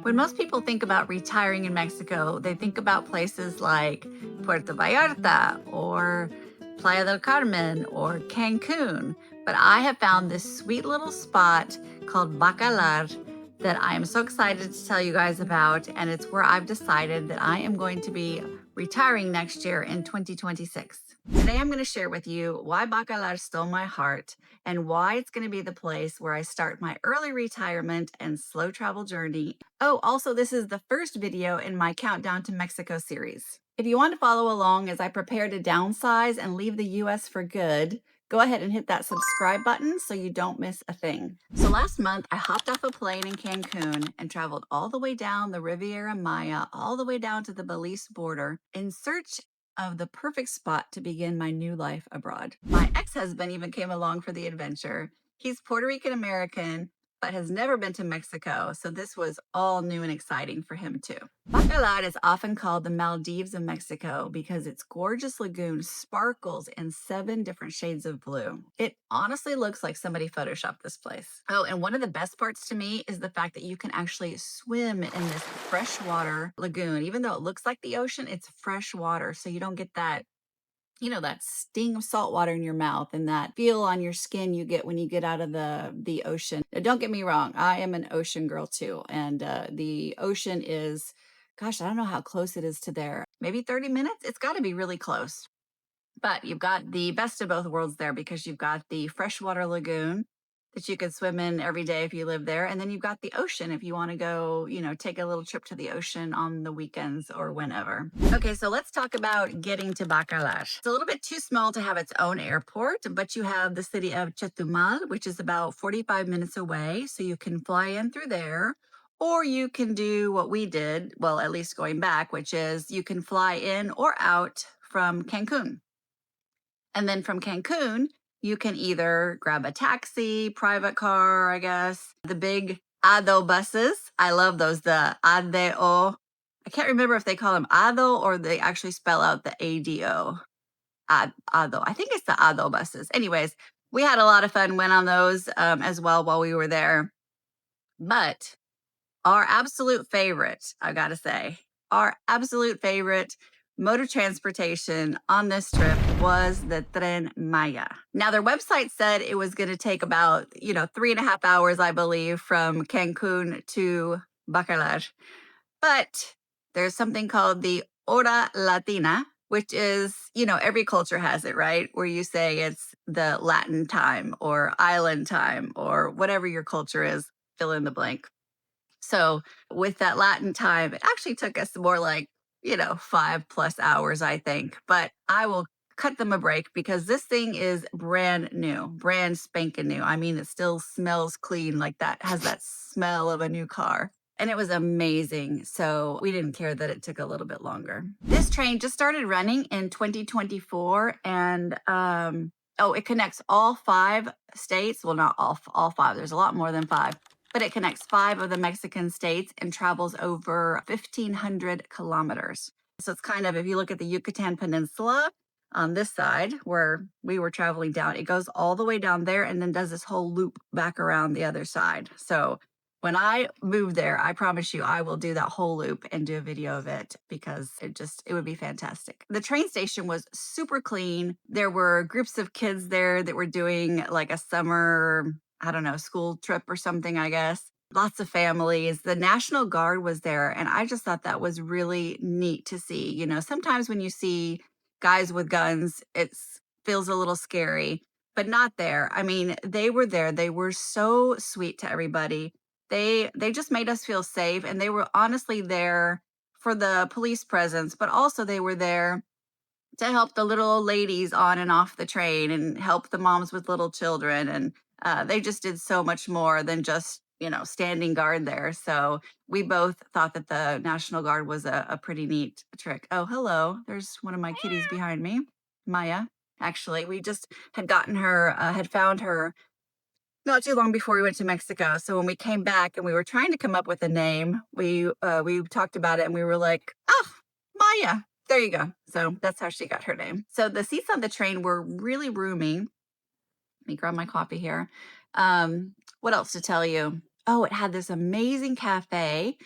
When most people think about retiring in Mexico, they think about places like Puerto Vallarta or Playa del Carmen or Cancun. But I have found this sweet little spot called Bacalar that I am so excited to tell you guys about. And it's where I've decided that I am going to be retiring next year in 2026. Today, I'm going to share with you why Bacalar stole my heart and why it's going to be the place where I start my early retirement and slow travel journey. Oh, also, this is the first video in my Countdown to Mexico series. If you want to follow along as I prepare to downsize and leave the US for good, go ahead and hit that subscribe button so you don't miss a thing. So last month, I hopped off a plane in Cancun and traveled all the way down the Riviera Maya, all the way down to the Belize border in search of the perfect spot to begin my new life abroad. My ex-husband even came along for the adventure. He's Puerto Rican American, but has never been to Mexico, so this was all new and exciting for him too. Bacalar is often called the Maldives of Mexico because its gorgeous lagoon sparkles in 7 different shades of blue. It honestly looks like somebody photoshopped this place. Oh, and one of the best parts to me is the fact that you can actually swim in this freshwater lagoon. Even though it looks like the ocean, it's fresh water, so you don't get that that sting of salt water in your mouth and that feel on your skin you get when you get out of the ocean. Now, don't get me wrong, I am an ocean girl too. And the ocean is, gosh, I don't know how close it is to there. Maybe 30 minutes? It's got to be really close. But you've got the best of both worlds there because you've got the freshwater lagoon that you could swim in every day if you live there. And then you've got the ocean if you want to go, take a little trip to the ocean on the weekends or whenever. Okay, so let's talk about getting to Bacalar. It's a little bit too small to have its own airport, but you have the city of Chetumal, which is about 45 minutes away. So you can fly in through there. Or you can do what we did, well, at least going back, which is you can fly in or out from Cancun. And then from Cancun, you can either grab a taxi, private car, I guess, the big ADO buses. I love those, the ADO. I can't remember if they call them ADO or they actually spell out the ADO. ADO. I think it's the ADO buses. Anyways, we had a lot of fun, went on those as well while we were there. But our absolute favorite, I gotta say, our absolute favorite mode of transportation on this trip was the Tren Maya. Now, their website said it was going to take about, 3.5 hours, I believe, from Cancun to Bacalar. But there's something called the Hora Latina, which is, every culture has it, right? Where you say it's the Latin time or island time or whatever your culture is, fill in the blank. So with that Latin time, it actually took us more like, 5+ hours, I think. But I will cut them a break because this thing is brand new, brand spanking new. I mean, it still smells clean, like that, has that smell of a new car. And it was amazing. So we didn't care that it took a little bit longer. This train just started running in 2024 and it connects all 5 states. Well, not all 5. There's a lot more than 5. But it connects 5 of the Mexican states and travels over 1,500 kilometers. So it's kind of, if you look at the Yucatan Peninsula on this side where we were traveling down, it goes all the way down there and then does this whole loop back around the other side. So when I move there, I promise you, I will do that whole loop and do a video of it because it would be fantastic. The train station was super clean. There were groups of kids there that were doing like a summer, I don't know, school trip or something, I guess. Lots of families. The National Guard was there. And I just thought that was really neat to see. Sometimes when you see guys with guns, it feels a little scary, but not there. I mean, they were there. They were so sweet to everybody. They just made us feel safe. And they were honestly there for the police presence, but also they were there to help the little old ladies on and off the train and help the moms with little children. And they just did so much more than just, standing guard there. So we both thought that the National Guard was a pretty neat trick. Oh, hello. There's one of my kitties behind me, Maya. Actually, we just had found her not too long before we went to Mexico. So when we came back and we were trying to come up with a name, we talked about it and we were like, oh, Maya. There you go. So that's how she got her name. So the seats on the train were really roomy. Let me grab my coffee here. What else to tell you? Oh, it had this amazing cafe.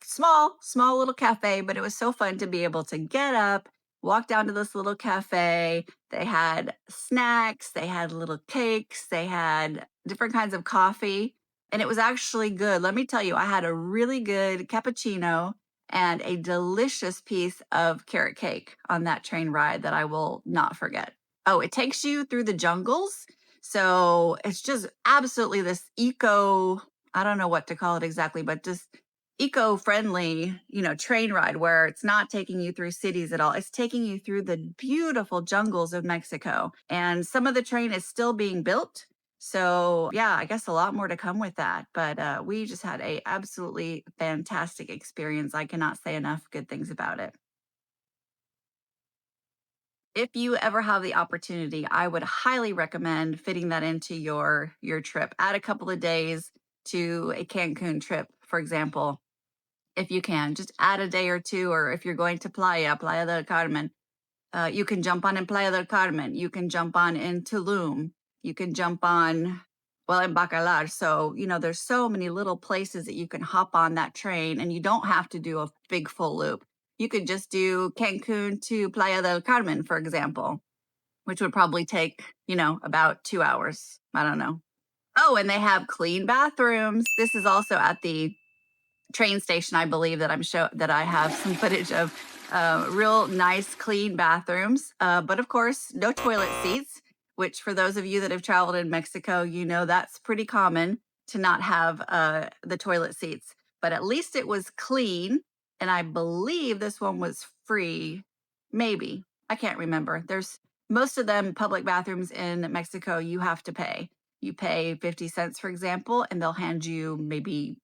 Small little cafe, but it was so fun to be able to get up, walk down to this little cafe. They had snacks, they had little cakes, they had different kinds of coffee, and it was actually good. Let me tell you, I had a really good cappuccino and a delicious piece of carrot cake on that train ride that I will not forget. Oh, it takes you through the jungles. So it's just absolutely this I don't know what to call it exactly, but just eco-friendly, train ride where it's not taking you through cities at all. It's taking you through the beautiful jungles of Mexico. And some of the train is still being built. So yeah, I guess a lot more to come with that. But we just had a absolutely fantastic experience. I cannot say enough good things about it. If you ever have the opportunity, I would highly recommend fitting that into your trip. Add a couple of days to a Cancun trip, for example, if you can. Just add a day or two, or if you're going to Playa del Carmen, you can jump on in Playa del Carmen. You can jump on in Tulum. You can jump on, well, in Bacalar. So, there's so many little places that you can hop on that train, and you don't have to do a big full loop. You could just do Cancun to Playa del Carmen, for example, which would probably take, about 2 hours. I don't know. Oh, and they have clean bathrooms. This is also at the train station, I believe, that I have some footage of real nice, clean bathrooms. But of course, no toilet seats, which for those of you that have traveled in Mexico, that's pretty common to not have the toilet seats. But at least it was clean. And I believe this one was free. Maybe. I can't remember. There's most of them public bathrooms in Mexico, you have to pay. You pay 50 cents, for example, and they'll hand you maybe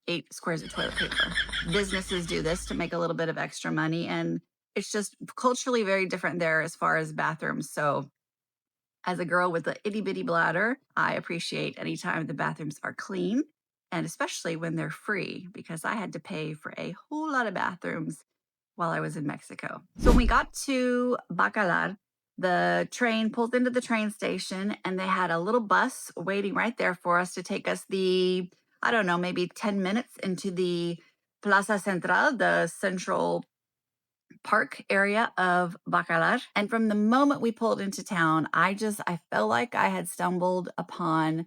8 squares of toilet paper. Businesses do this to make a little bit of extra money, and it's just culturally very different there as far as bathrooms. So, as a girl with an itty bitty bladder, I appreciate anytime the bathrooms are clean, and especially when they're free, because I had to pay for a whole lot of bathrooms while I was in Mexico. So, when we got to Bacalar, the train pulled into the train station, and they had a little bus waiting right there for us to take us I don't know, maybe 10 minutes into the Plaza Central, the central park area of Bacalar. And from the moment we pulled into town, I felt like I had stumbled upon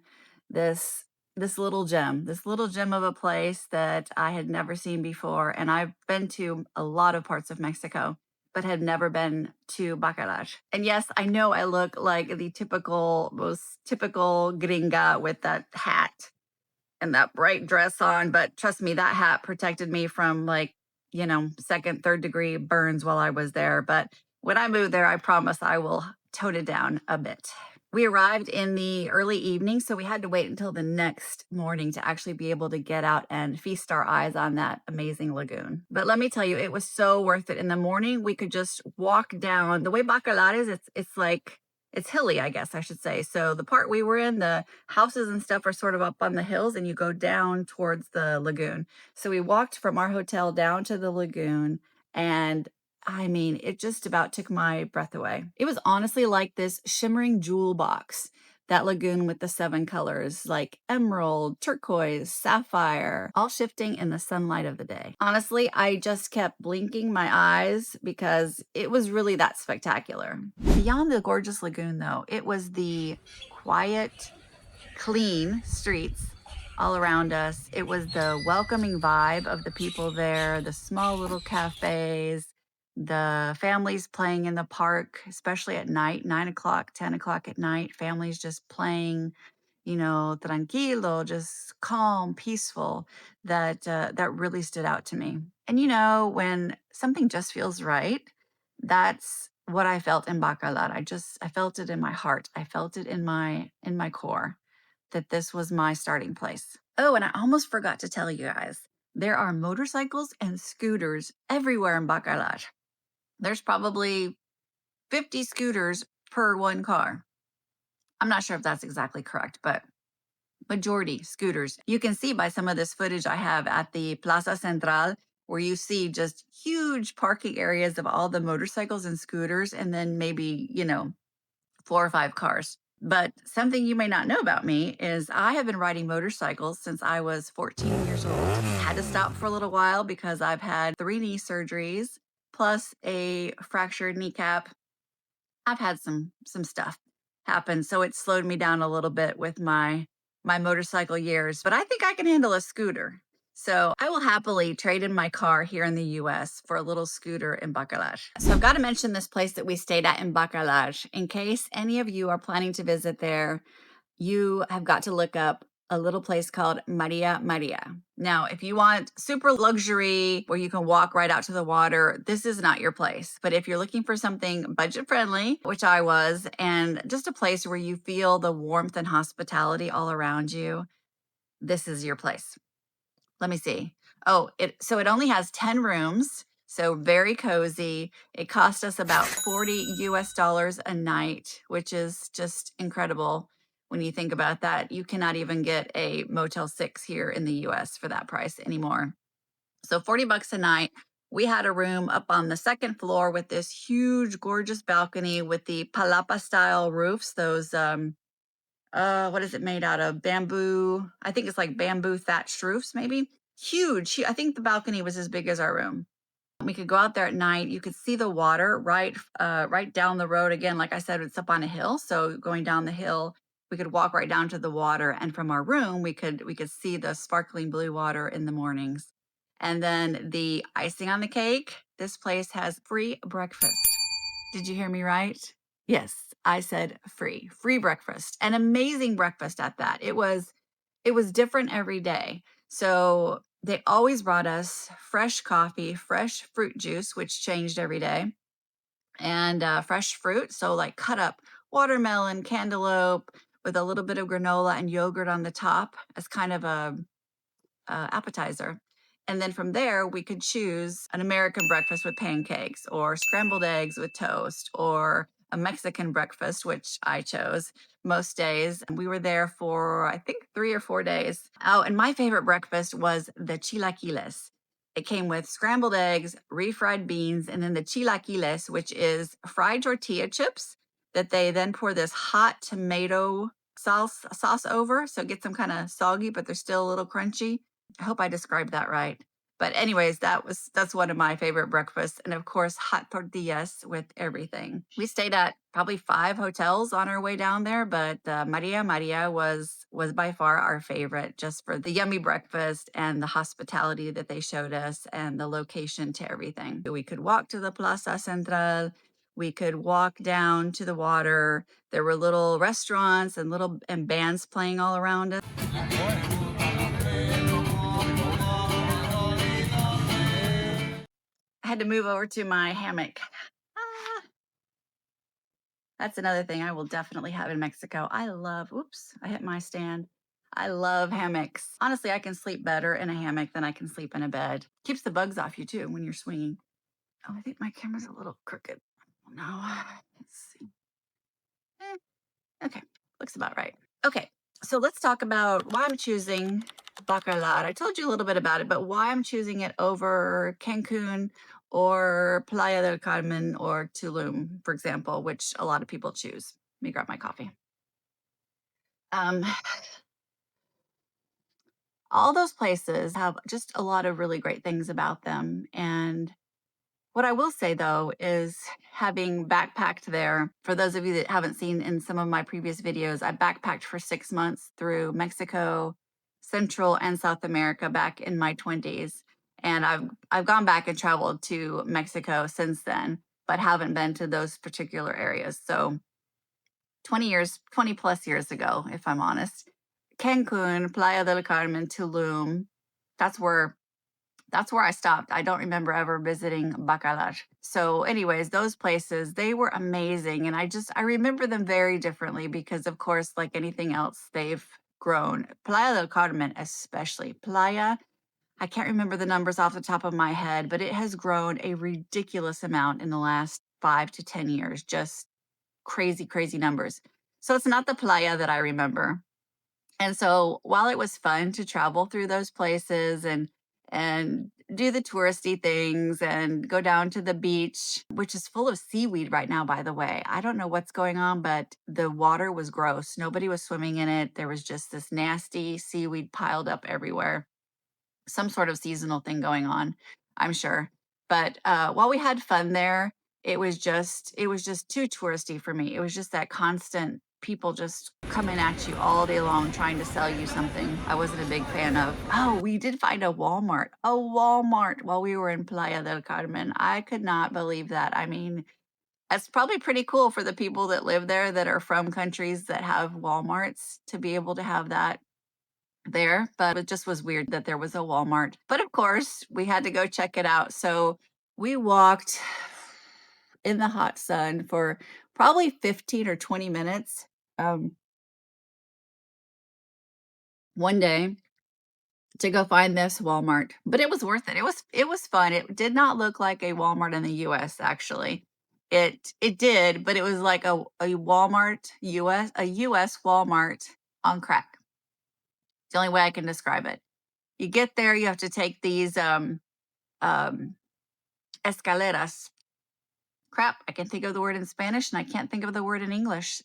this this little gem of a place that I had never seen before. And I've been to a lot of parts of Mexico, but had never been to Bacalar. And yes, I know I look like the most typical gringa with that hat and that bright dress on. But trust me, that hat protected me from second, third degree burns while I was there. But when I move there, I promise I will tone it down a bit. We arrived in the early evening, so we had to wait until the next morning to actually be able to get out and feast our eyes on that amazing lagoon. But let me tell you, it was so worth it. In the morning, we could just walk down. The way Bacalar is, it's hilly, I guess I should say. So the part we were in, the houses and stuff are sort of up on the hills, and you go down towards the lagoon. So we walked from our hotel down to the lagoon, and I mean, it just about took my breath away. It was honestly like this shimmering jewel box, that lagoon with the 7 colors, like emerald, turquoise, sapphire, all shifting in the sunlight of the day. Honestly, I just kept blinking my eyes because it was really that spectacular. Beyond the gorgeous lagoon, though, it was the quiet, clean streets all around us. It was the welcoming vibe of the people there, the small little cafes, the families playing in the park, especially at night, 9 o'clock, 10 o'clock at night, families just playing, tranquilo, just calm, peaceful. That really stood out to me. And when something just feels right, that's what I felt in Bacalar. I felt it in my heart. I felt it in my core that this was my starting place. Oh, and I almost forgot to tell you guys, there are motorcycles and scooters everywhere in Bacalar. There's probably 50 scooters per one car. I'm not sure if that's exactly correct, but majority scooters. You can see by some of this footage I have at the Plaza Central, where you see just huge parking areas of all the motorcycles and scooters, and then maybe, 4 or 5 cars. But something you may not know about me is I have been riding motorcycles since I was 14 years old. Had to stop for a little while because I've had 3 knee surgeries plus a fractured kneecap. I've had some stuff happen, so it slowed me down a little bit with my motorcycle years, but I think I can handle a scooter. So I will happily trade in my car here in the US for a little scooter in Bacalar. So I've got to mention this place that we stayed at in Bacalar. In case any of you are planning to visit there, you have got to look up a little place called Maria Maria. Now, if you want super luxury where you can walk right out to the water, this is not your place. But if you're looking for something budget friendly, which I was, and just a place where you feel the warmth and hospitality all around you, this is your place. Let me see. Oh, it only has 10 rooms, so very cozy. It cost us about 40 US dollars a night, which is just incredible when you think about that. You cannot even get a Motel 6 here in the US for that price anymore. So 40 bucks a night. We had a room up on the second floor with this huge, gorgeous balcony with the palapa style roofs, those what is it made out of? Bamboo. I think it's like bamboo thatched roofs, maybe. Huge. I think the balcony was as big as our room. We could go out there at night. You could see the water right down the road. Again, like I said, it's up on a hill. So going down the hill, we could walk right down to the water. And from our room, we could see the sparkling blue water in the mornings. And then the icing on the cake, this place has free breakfast. Did you hear me right? Yes, I said free breakfast, an amazing breakfast at that. It was different every day. So they always brought us fresh coffee, fresh fruit juice, which changed every day, and fresh fruit. So like cut up watermelon, cantaloupe with a little bit of granola and yogurt on the top as kind of a appetizer. And then from there, we could choose an American breakfast with pancakes or scrambled eggs with toast or a Mexican breakfast, which I chose most days. And we were there for, I think, 3 or 4 days. Oh, and my favorite breakfast was the chilaquiles. It came with scrambled eggs, refried beans, and then the chilaquiles, which is fried tortilla chips that they then pour this hot tomato sauce over. So it gets them kind of soggy, but they're still a little crunchy. I hope I described that right. But anyways, that's one of my favorite breakfasts. And of course, hot tortillas with everything. We stayed at probably 5 hotels on our way down there, but Maria Maria was by far our favorite, just for the yummy breakfast and the hospitality that they showed us and the location to everything. We could walk to the Plaza Central. We could walk down to the water. There were little restaurants and bands playing all around us. I had to move over to my hammock. Ah, that's another thing I will definitely have in Mexico. Oops, I hit my stand. I love hammocks. Honestly, I can sleep better in a hammock than I can sleep in a bed. Keeps the bugs off you too when you're swinging. Oh, I think my camera's a little crooked. No, let's see. Okay, looks about right. Okay, so let's talk about why I'm choosing Bacalar. I told you a little bit about it, but why I'm choosing it over Cancun or Playa del Carmen or Tulum, for example, which a lot of people choose. Let me grab my coffee. Um, all those places have just a lot of really great things about them. And what I will say though is, having backpacked there, for those of you that haven't seen in some of my previous videos, I backpacked for 6 months through Mexico, Central and South America back in my 20s. And I've gone back and traveled to Mexico since then, but haven't been to those particular areas. So 20 plus years ago, if I'm honest. Cancun, Playa del Carmen, Tulum, that's where I stopped. I don't remember ever visiting Bacalar. So anyways, those places, they were amazing. And I remember them very differently because, of course, like anything else, they've grown. Playa del Carmen, especially. Playa, I can't remember the numbers off the top of my head, but it has grown a ridiculous amount in the last 5 to 10 years. Just crazy, crazy numbers. So it's not the Playa that I remember. And so while it was fun to travel through those places and do the touristy things and go down to the beach, which is full of seaweed right now, by the way. I don't know what's going on, but the water was gross. Nobody was swimming in it. There was just this nasty seaweed piled up everywhere. Some sort of seasonal thing going on, I'm sure. But while we had fun there, it was just too touristy for me. It was just that constant people just coming at you all day long trying to sell you something. I wasn't a big fan of. Oh, we did find a Walmart while we were in Playa del Carmen. I could not believe that. I mean, that's probably pretty cool for the people that live there that are from countries that have Walmarts to be able to have that there, but it just was weird that there was a Walmart. But of course, we had to go check it out. So we walked in the hot sun for probably 15 or 20 minutes um, one day to go find this Walmart. But it was worth it. It was fun. It did not look like a Walmart in the US actually. It did, but it was like a Walmart US Walmart on crack. It's the only way I can describe it. You get there, you have to take these um, escaleras. Crap, I can think of the word in Spanish and I can't think of the word in English.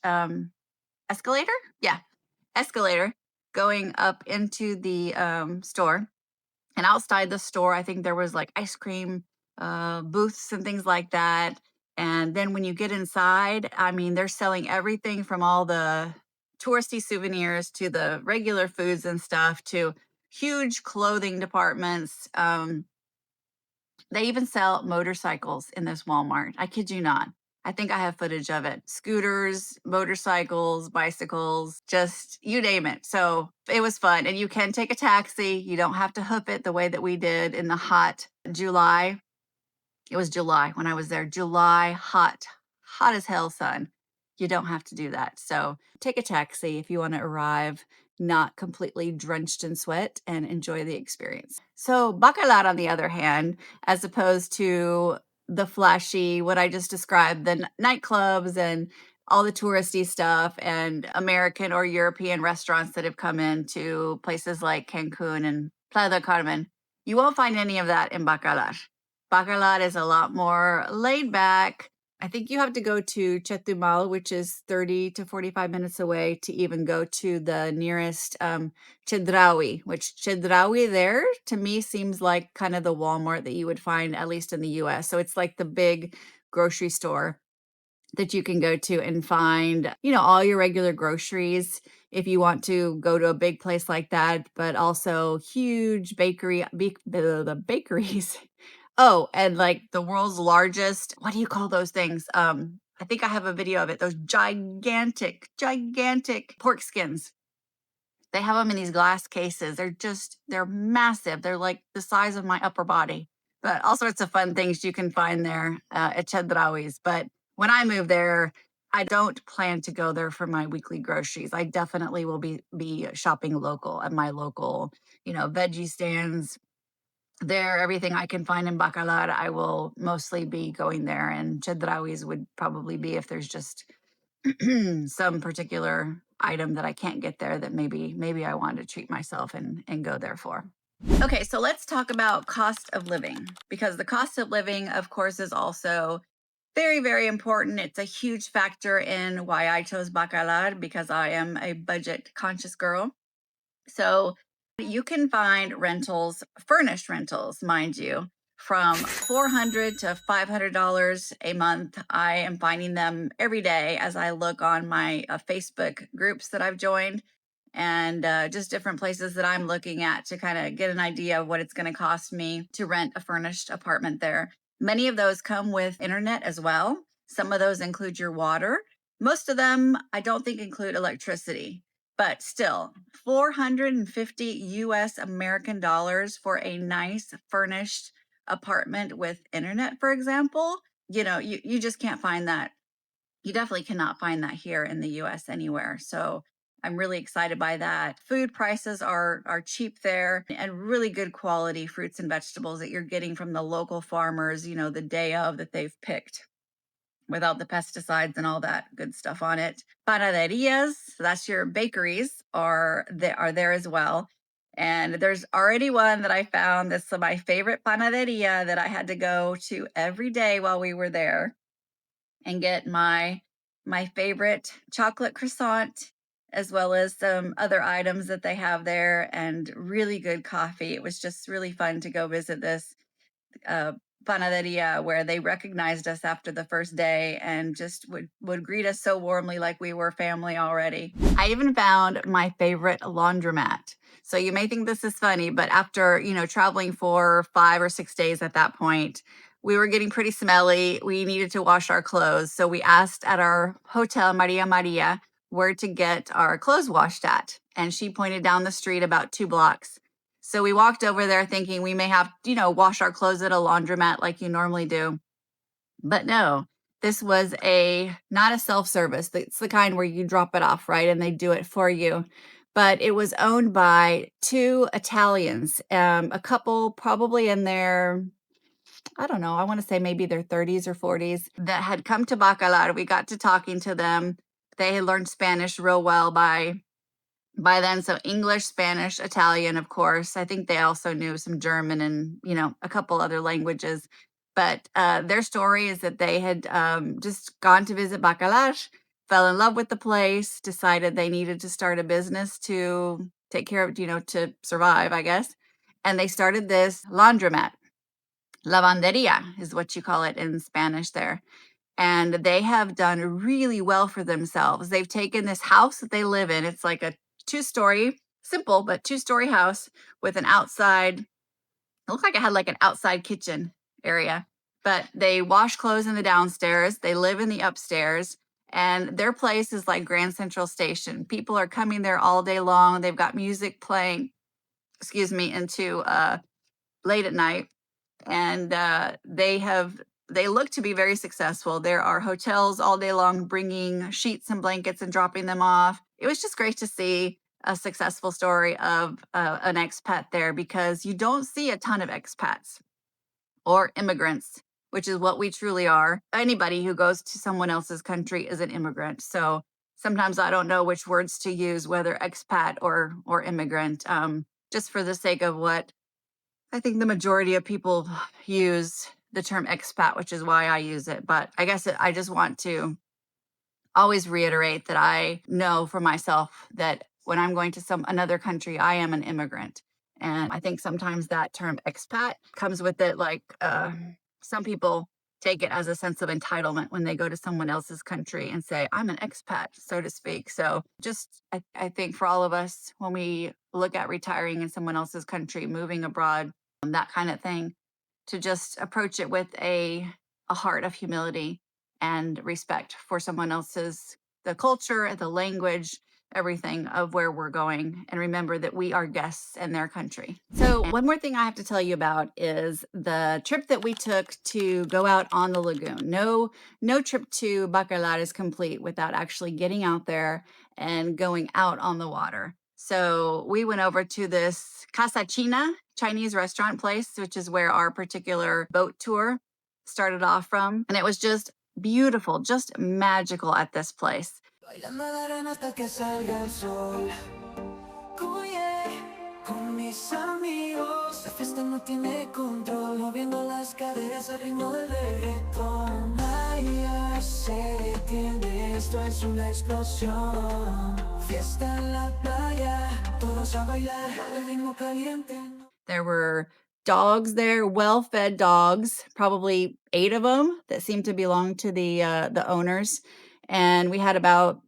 Escalator? Yeah, escalator going up into the store. And outside the store, I think there was like ice cream booths and things like that. And then when you get inside, I mean, they're selling everything from all the touristy souvenirs to the regular foods and stuff to huge clothing departments. They even sell motorcycles in this Walmart. I kid you not. I think I have footage of it. Scooters, motorcycles, bicycles, just you name it. So it was fun. And you can take a taxi. You don't have to hoof it the way that we did in the hot July. It was July when I was there. July, hot as hell sun. You don't have to do that. So take a taxi if you want to arrive not completely drenched in sweat and enjoy the experience. So Bacalar, on the other hand, as opposed to the flashy, what I just described, the nightclubs and all the touristy stuff and American or European restaurants that have come into places like Cancun and Playa del Carmen, you won't find any of that in Bacalar. Bacalar is a lot more laid back. I think you have to go to Chetumal, which is 30 to 45 minutes away, to even go to the nearest Chedraui, which Chedraui there to me seems like kind of the Walmart that you would find at least in the US. So it's like the big grocery store that you can go to and find, all your regular groceries if you want to go to a big place like that, but also huge the bakeries. Oh, and like the world's largest, what do you call those things? I think I have a video of it. Those gigantic pork skins. They have them in these glass cases. They're massive. They're like the size of my upper body. But all sorts of fun things you can find there at Chedraui's. But when I move there, I don't plan to go there for my weekly groceries. I definitely will be shopping local at my local, veggie stands. There, everything I can find in Bacalar, I will mostly be going there. And Chedraui's would probably be if there's just some particular item that I can't get there that maybe I want to treat myself and go there for. Okay, so let's talk about cost of living, because the cost of living, of course, is also very, very important. It's a huge factor in why I chose Bacalar, because I am a budget conscious girl. So you can find rentals, furnished rentals, mind you, from $400 to $500 a month. I am finding them every day as I look on my Facebook groups that I've joined, and just different places that I'm looking at to kind of get an idea of what it's going to cost me to rent a furnished apartment there. Many of those come with internet as well. Some of those include your water. Most of them, I don't think, include electricity. But still, 450 US American dollars for a nice furnished apartment with internet, for example, you just can't find that. You definitely cannot find that here in the US anywhere. So I'm really excited by that. Food prices are cheap there, and really good quality fruits and vegetables that you're getting from the local farmers, the day of that they've picked, without the pesticides and all that good stuff on it. Panaderias, that's your bakeries, are there as well. And there's already one that I found that's my favorite panaderia that I had to go to every day while we were there and get my favorite chocolate croissant, as well as some other items that they have there, and really good coffee. It was just really fun to go visit this uh, panaderia where they recognized us after the first day and just would greet us so warmly like we were family already. I even found my favorite laundromat. So you may think this is funny, but after, traveling for 5 or 6 days at that point, we were getting pretty smelly. We needed to wash our clothes. So we asked at our hotel, Maria, where to get our clothes washed at. And she pointed down the street about 2 blocks. So we walked over there thinking we may have, wash our clothes at a laundromat like you normally do. But no, this was not a self-service. It's the kind where you drop it off, right? And they do it for you. But it was owned by two Italians, a couple probably in their, I don't know, I want to say maybe their 30s or 40s that had come to Bacalar. We got to talking to them. They had learned Spanish real well by then. So English, Spanish, Italian, of course. I think they also knew some German and, a couple other languages. But their story is that they had just gone to visit Bacalar, fell in love with the place, decided they needed to start a business to take care of, to survive, I guess. And they started this laundromat. Lavanderia is what you call it in Spanish there. And they have done really well for themselves. They've taken this house that they live in. It's like a 2-story, simple, but 2-story house with an outside, it looked like it had like an outside kitchen area, but they wash clothes in the downstairs. They live in the upstairs, and their place is like Grand Central Station. People are coming there all day long. They've got music playing, into late at night. And they look to be very successful. There are hotels all day long bringing sheets and blankets and dropping them off. It was just great to see a successful story of an expat there, because you don't see a ton of expats or immigrants, which is what we truly are. Anybody who goes to someone else's country is an immigrant. So sometimes I don't know which words to use, whether expat or immigrant, just for the sake of what I think the majority of people use the term expat, which is why I use it. But I guess I just want to always reiterate that I know for myself that when I'm going to another country, I am an immigrant. And I think sometimes that term expat comes with it, like some people take it as a sense of entitlement when they go to someone else's country and say, I'm an expat, so to speak. So I think for all of us, when we look at retiring in someone else's country, moving abroad, that kind of thing, to just approach it with a heart of humility and respect for someone else's, the culture, the language, everything of where we're going, and remember that we are guests in their country. So one more thing I have to tell you about is the trip that we took to go out on the lagoon. No trip to Bacalar is complete without actually getting out there and going out on the water. So we went over to this Casa China Chinese restaurant place, which is where our particular boat tour started off from. And it was just beautiful, just magical at this place. Con mis amigos, la fiesta no tiene control, moviendo las caderas al ritmo del reggaetón. Ay, se detiene, esto es una explosión. Fiesta en la playa, todos a bailar, el ritmo caliente. There were dogs there, well-fed dogs, probably 8 of them that seemed to belong to the owners. And we had about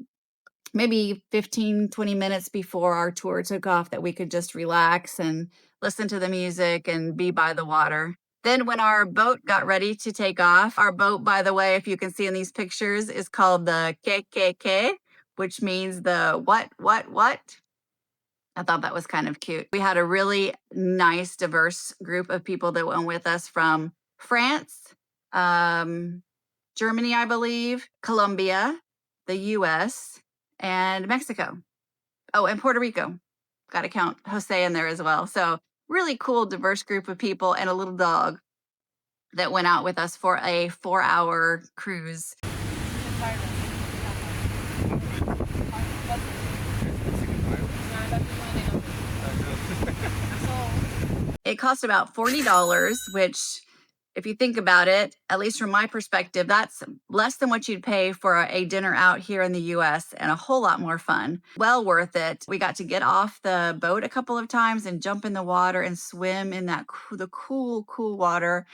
maybe 15, 20 minutes before our tour took off that we could just relax and listen to the music and be by the water. Then when our boat got ready to take off, our boat, by the way, if you can see in these pictures, is called the KKK, which means the what? I thought that was kind of cute. We had a really nice, diverse group of people that went with us from France, Germany, I believe, Colombia, the US, and Mexico. Oh, and Puerto Rico. Got to count Jose in there as well. So really cool, diverse group of people and a little dog that went out with us for a 4-hour cruise. It cost about $40, which if you think about it, at least from my perspective, that's less than what you'd pay for a dinner out here in the US and a whole lot more fun. Well worth it. We got to get off the boat a couple of times and jump in the water and swim in that the cool water.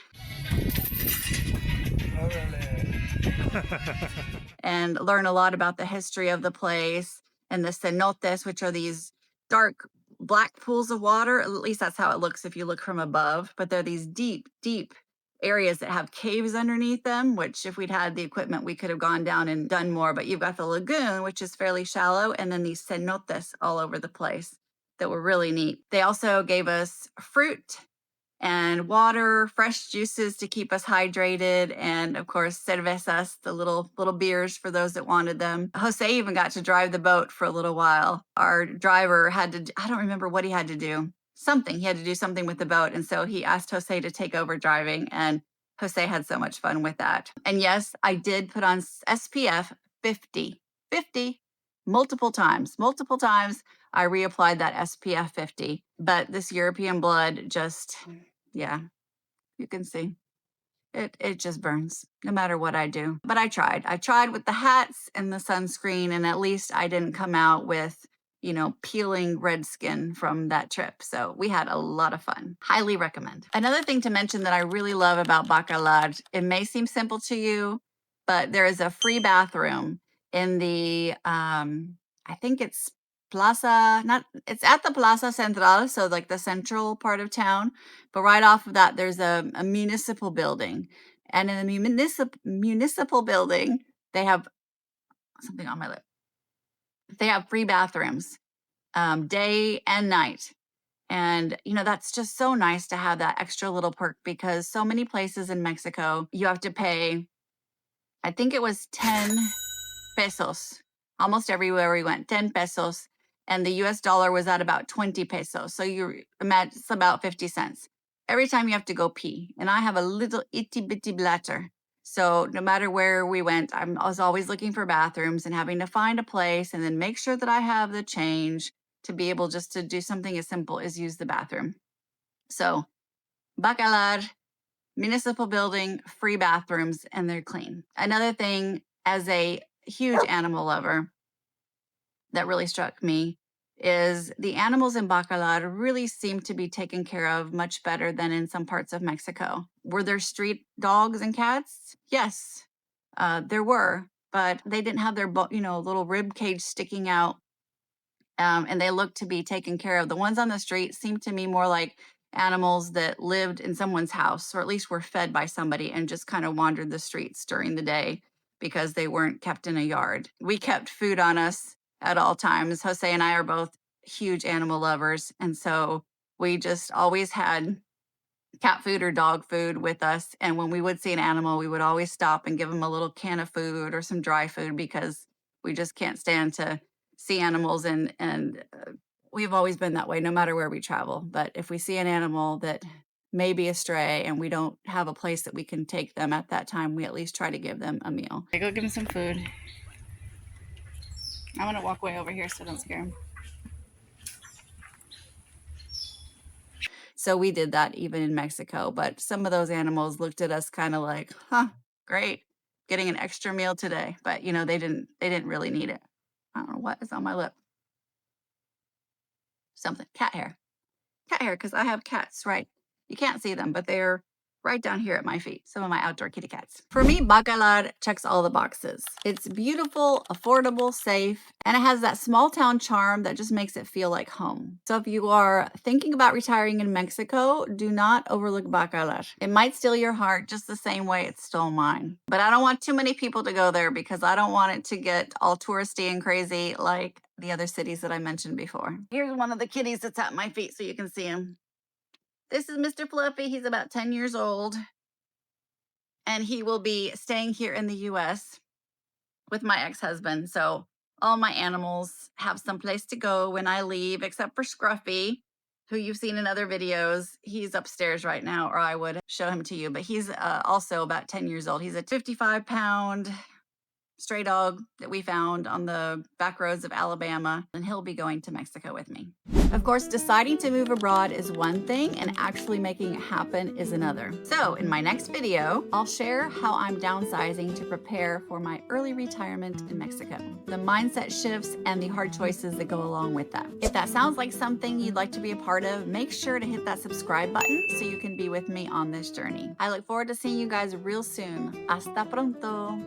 And learn a lot about the history of the place and the cenotes, which are these dark black pools of water. At least that's how it looks if you look from above. But they're these deep areas that have caves underneath them, which if we'd had the equipment, we could have gone down and done more. But you've got the lagoon, which is fairly shallow, and then these cenotes all over the place that were really neat. They also gave us fruit and water, fresh juices to keep us hydrated, and of course cervezas, the little beers for those that wanted them. Jose even got to drive the boat for a little while. Our driver had to, I don't remember what he had to do. He had to do something with the boat, and so he asked Jose to take over driving, and Jose had so much fun with that. And yes, I did put on SPF 50 multiple times. I reapplied that SPF 50, but this European blood just, yeah, you can see it just burns no matter what I do. But I tried with the hats and the sunscreen, and at least I didn't come out with, you know, peeling red skin from that trip. So we had a lot of fun. Highly recommend. Another thing to mention that I really love about Bacalar, it may seem simple to you, but there is a free bathroom in the I think it's it's at the Plaza Central, so like the central part of town, but right off of that, there's a municipal building. And in the municipal building, they have something on my lip. They have free bathrooms, day and night. And, you know, that's just so nice to have that extra little perk, because so many places in Mexico, you have to pay, I think it was 10 pesos, almost everywhere we went, 10 pesos. And the US dollar was at about 20 pesos. So you imagine it's about 50 cents every time you have to go pee. And I have a little itty bitty bladder. So no matter where we went, I was always looking for bathrooms and having to find a place and then make sure that I have the change to be able just to do something as simple as use the bathroom. So Bacalar, municipal building, free bathrooms, and they're clean. Another thing, as a huge animal lover, that really struck me is the animals in Bacalar really seem to be taken care of much better than in some parts of Mexico. Were there street dogs and cats? Yes, there were, but they didn't have their little rib cage sticking out, and they looked to be taken care of. The ones on the street seemed to me more like animals that lived in someone's house, or at least were fed by somebody and just kind of wandered the streets during the day because they weren't kept in a yard. We kept food on us at all times. Jose and I are both huge animal lovers, and so we just always had cat food or dog food with us. And when we would see an animal, we would always stop and give them a little can of food or some dry food, because we just can't stand to see animals. And we've always been that way, no matter where we travel. But if we see an animal that may be astray and we don't have a place that we can take them at that time, we at least try to give them a meal. I go give them some food. I'm gonna walk way over here so don't scare them. So we did that even in Mexico, but some of those animals looked at us kind of like, huh, great, getting an extra meal today. But you know, they didn't really need it. I don't know what is on my lip. Something, cat hair, because I have cats, right? You can't see them, but they're right down here at my feet, some of my outdoor kitty cats. For me, Bacalar checks all the boxes. It's beautiful, affordable, safe, and it has that small town charm that just makes it feel like home. So if you are thinking about retiring in Mexico, do not overlook Bacalar. It might steal your heart just the same way it stole mine. But I don't want too many people to go there, because I don't want it to get all touristy and crazy like the other cities that I mentioned before. Here's one of the kitties that's at my feet so you can see him. This is Mr. Fluffy. He's about 10 years old, and he will be staying here in the US with my ex-husband. So all my animals have some place to go when I leave, except for Scruffy, who you've seen in other videos. He's upstairs right now, or I would show him to you, but he's also about 10 years old. He's a 55-pound stray dog that we found on the back roads of Alabama, and he'll be going to Mexico with me. Of course, deciding to move abroad is one thing and actually making it happen is another. So in my next video, I'll share how I'm downsizing to prepare for my early retirement in Mexico, the mindset shifts and the hard choices that go along with that. If that sounds like something you'd like to be a part of, make sure to hit that subscribe button so you can be with me on this journey. I look forward to seeing you guys real soon. Hasta pronto.